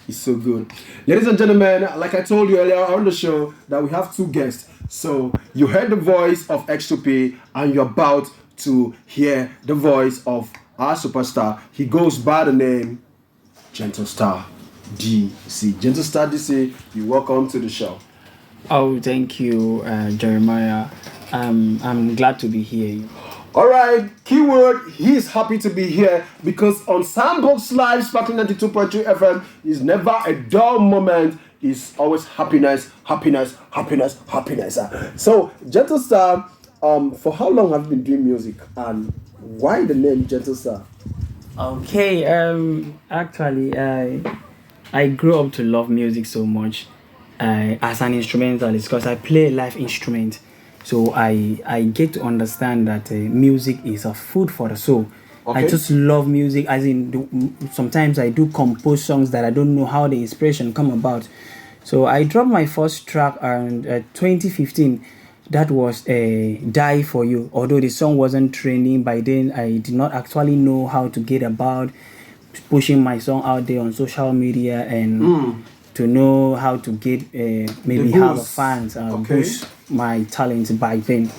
It's so good. Ladies and gentlemen, like I told you earlier on the show, that we have two guests. So you heard the voice of X2P and you're about to hear the voice of our superstar. He goes by the name GentleStar DC. GentleStar DC, you're welcome to the show. Oh, thank you, Jeremiah. I'm glad to be here. All right, keyword, he's happy to be here because on Sandbox Live, Sparkling 92.3 FM is never a dull moment. It's always happiness, happiness, happiness, happiness. So, GentleStar, for how long have you been doing music and why the name GentleStar? Okay, actually, I grew up to love music so much as an instrumentalist because I play a live instrument. So I get to understand that music is a food for the soul. Okay. I just love music, as in sometimes I do compose songs that I don't know how the inspiration come about. So I dropped my first track around 2015. That was Die For You. Although the song wasn't trending by then, I did not actually know how to get about pushing my song out there on social media and to know how to get maybe have fans boost my talent by then.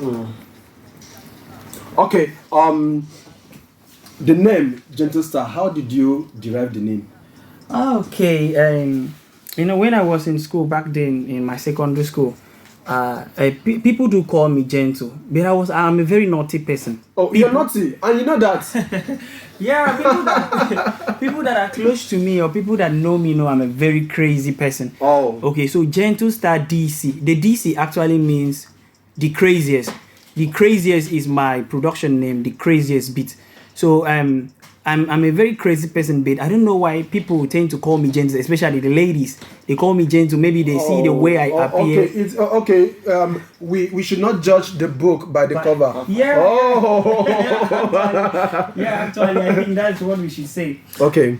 Okay, the name GentleStar, how did you derive the name? Okay, when I was in school back then in my secondary school, people do call me gentle, but I'm a very naughty person. Oh, you're naughty, and you know that? Yeah, people that are close to me or people that know me know I'm a very crazy person. Oh. Okay, so GentleStar DC. The DC actually means the craziest. The craziest is my production name, the craziest beat. So I'm a very crazy person, but I don't know why people tend to call me gentle, especially the ladies. They call me gentle. Maybe they see the way I appear. Okay, it's okay. We should not judge the book by the cover. Yeah. Oh. Yeah, actually, I think that's what we should say. Okay.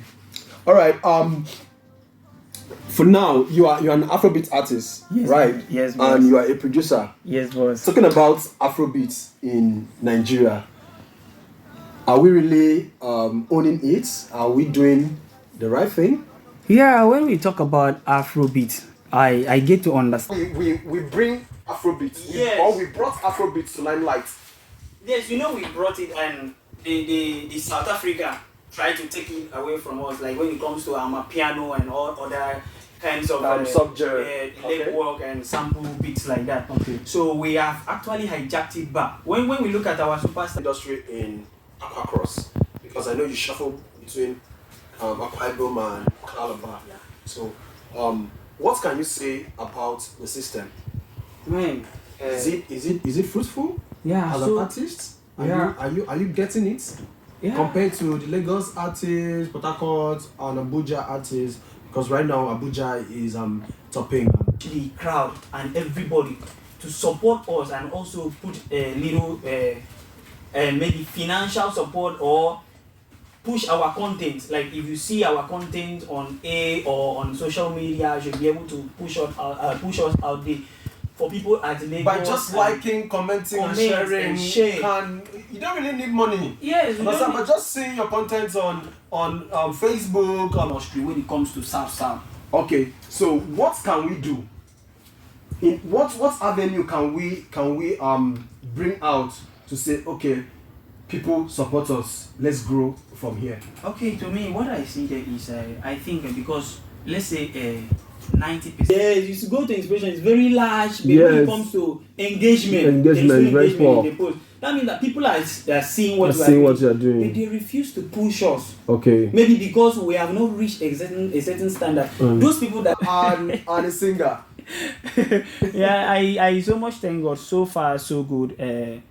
All right. For now, you're an Afrobeat artist, yes, right? Yes, boss. And you are a producer. Yes, boss. Talking about Afrobeats in Nigeria. Are we really owning it? Are we doing the right thing? Yeah, when we talk about Afrobeat, I get to understand. We bring Afrobeat. Yes. Or we brought Afrobeat to limelight. Yes, we brought it and the South Africa tried to take it away from us. Like when it comes to piano and all other kinds of leg work and sample beats like that. Okay. So we have actually hijacked it back. When we look at our superstar industry in Aquacross, because I know you shuffle between Akwa Ibom and Calabar. Yeah. So, what can you say about the system? Man, is it fruitful? Yeah. As an artist, are you getting it? Yeah. Compared to the Lagos artists, Port Harcourt, and Abuja artists, because right now Abuja is topping the crowd and everybody to support us and also put a little. Maybe financial support or push our content. Like if you see our content on or on social media, you should be able to push us out there for people at Lagos. By just liking, commenting, and sharing. You don't really need money. Yes, but just seeing your content on Facebook when it comes to South. Okay, so what can we do? In what avenue can we bring out to say, okay, people support us, let's grow from here? Okay, to me, what I see there is, I think because, let's say, 90%. Yes, you should go to inspiration, it's very large, but when it comes to engagement is very poor. In the post. That means that people are seeing what you are doing. But they refuse to push us. Okay. Maybe because we have not reached a certain standard. Those people that are a singer. Yeah, I so much thank God. So far, so good.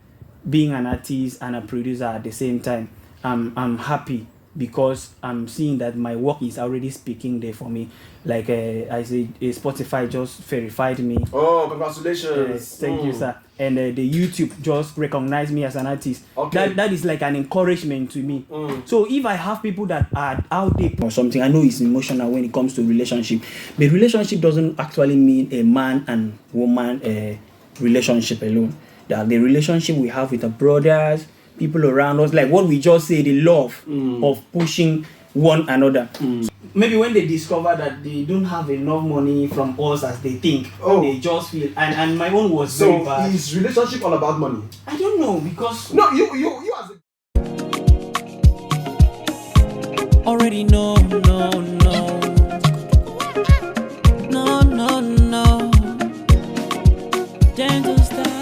Being an artist and a producer at the same time, I'm happy because I'm seeing that my work is already speaking there for me. Like I say, Spotify just verified me. Oh, congratulations! Thank you, sir. And the YouTube just recognized me as an artist. Okay. That is like an encouragement to me. So if I have people that are out there or something, I know it's emotional when it comes to relationship, but relationship doesn't actually mean a man and woman relationship alone. That the relationship we have with our brothers, people around us, like what we just say, the love of pushing one another. maybe when they discover that they don't have enough money from us as they think, they just feel. And my own was very bad. So is relationship all about money? I don't know, because no, you as a already know, no. GentleStar.